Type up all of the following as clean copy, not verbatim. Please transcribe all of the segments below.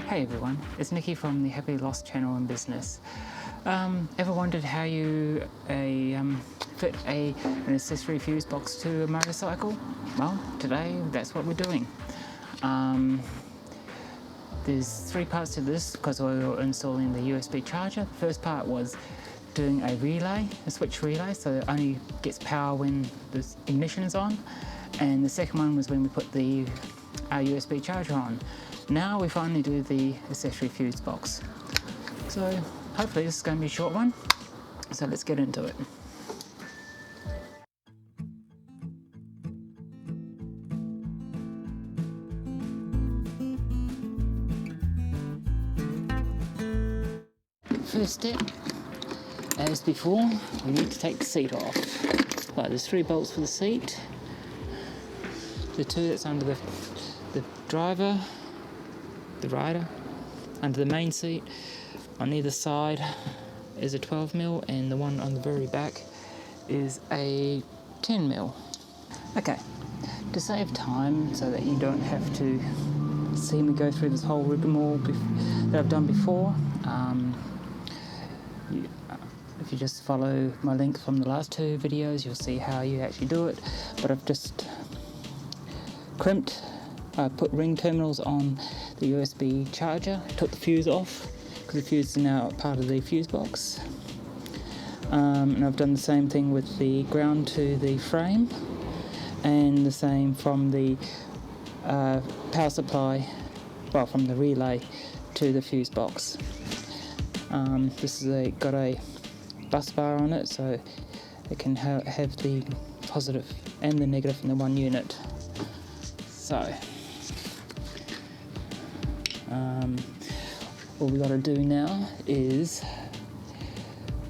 Hey everyone, it's Nikki from the Happily Lost channel and business. Ever wondered how you fit an accessory fuse box to a motorcycle? Well, today that's what we're doing. There's three parts to this because we were installing the USB charger. The first part was doing a switch relay, so it only gets power when the ignition is on. And the second one was when we put our USB charger on. Now we finally do the accessory fuse box. So hopefully this is going to be a short one. So let's get into it. First step, as before, we need to take the seat off. Right, there's 3 bolts for the seat. The 2 that's under the driver, the rider, under the main seat. On either side is a 12mm and the one on the very back is a 10mm. Okay, to save time so that you don't have to see me go through this whole rigmarole that I've done before, if you just follow my link from the last 2 videos, you'll see how you actually do it. But I've just put ring terminals on the USB charger, took the fuse off because the fuse is now part of the fuse box, and I've done the same thing with the ground to the frame, and the same from the power supply, well, from the relay to the fuse box. This is got a bus bar on it, so it can have the positive and the negative in the one unit. So all we got to do now is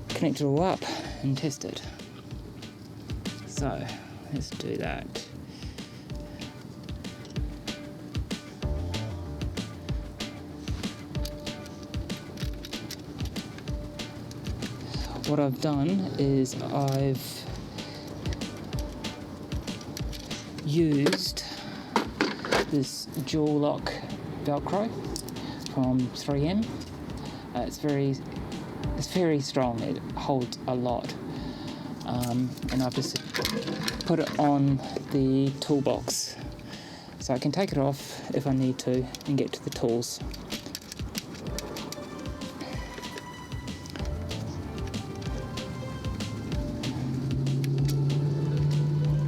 connect it all up and test it. So let's do that. What I've done is I've used this dual lock Velcro from 3M. It's very strong. It holds a lot, and I've just put it on the toolbox, so I can take it off if I need to and get to the tools.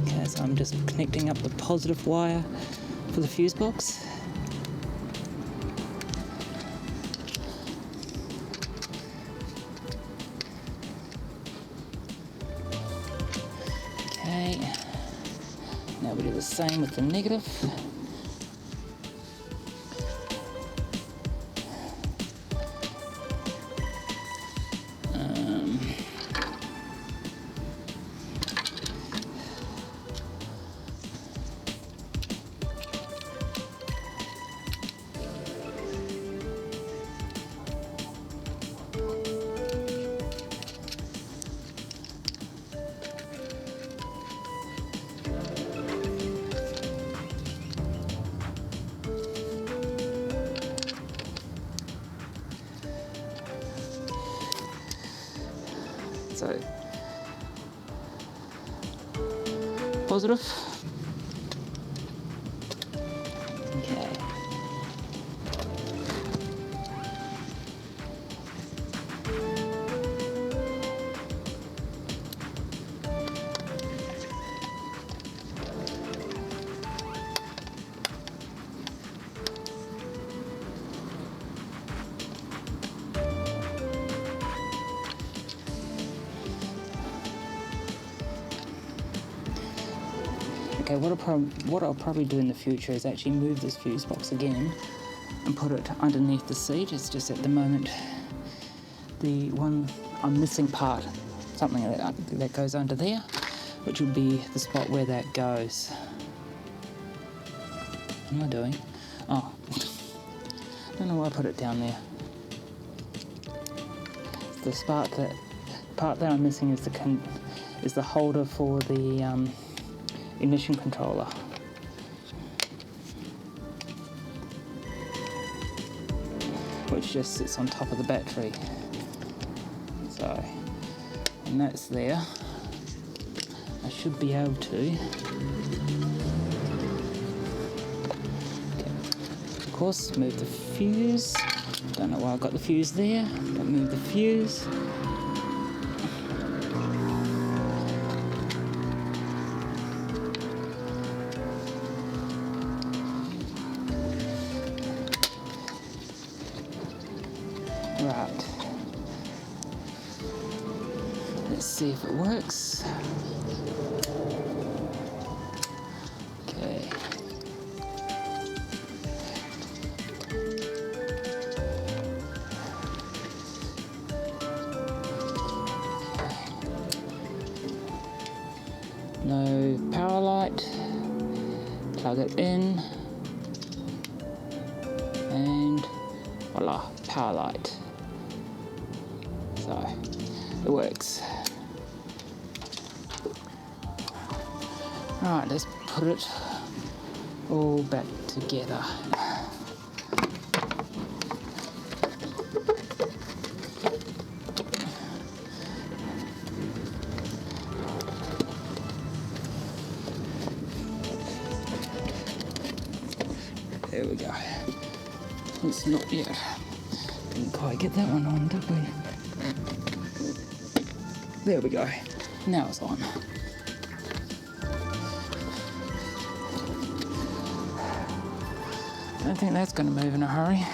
Okay, so I'm just connecting up the positive wire for the fuse box. Okay, now we do the same with the negative. So, positive. Okay. Okay, what I'll probably do in the future is actually move this fuse box again and put it underneath the seat. It's just at the moment the one I'm missing part, something that goes under there, which would be the spot where that goes. What am I doing? Oh, I don't know why I put it down there. The part that I'm missing is the holder for the ignition controller. which just sits on top of the battery. So, and that's there. I should be able to. Okay. Of course, move the fuse. Don't know why I got the fuse there. Don't move the fuse. Right. Let's see if it works. Okay. No power light. Plug it in. And voila, power light. So it works. Alright, let's put it all back together. There we go. It's not yet. Didn't quite get that one on, did we? There we go. Now it's on. I don't think that's going to move in a hurry.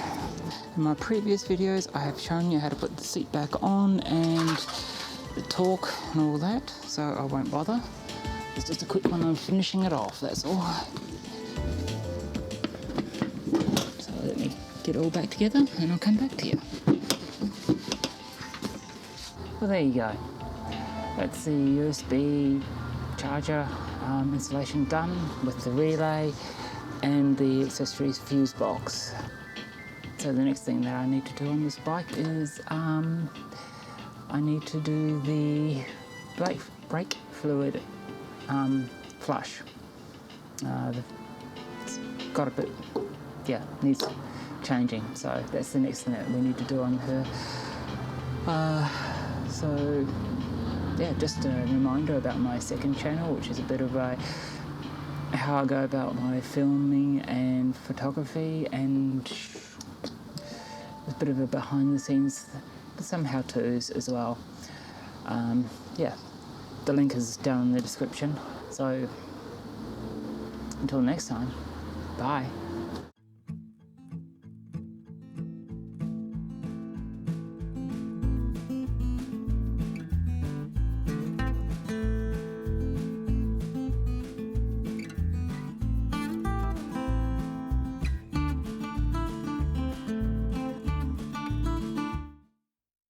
In my previous videos, I have shown you how to put the seat back on and the torque and all that, so I won't bother. It's just a quick one on finishing it off, that's all. So let me get it all back together and I'll come back to you. Well, there you go. That's the USB charger installation done with the relay and the accessories fuse box. So the next thing that I need to do on this bike is I need to do the brake fluid flush. It's got a bit, needs changing. So that's the next thing that we need to do on her. So yeah, just a reminder about my second channel, which is a bit of how I go about my filming and photography, and a bit of a behind the scenes, some how-tos as well. The link is down in the description. So until next time, bye.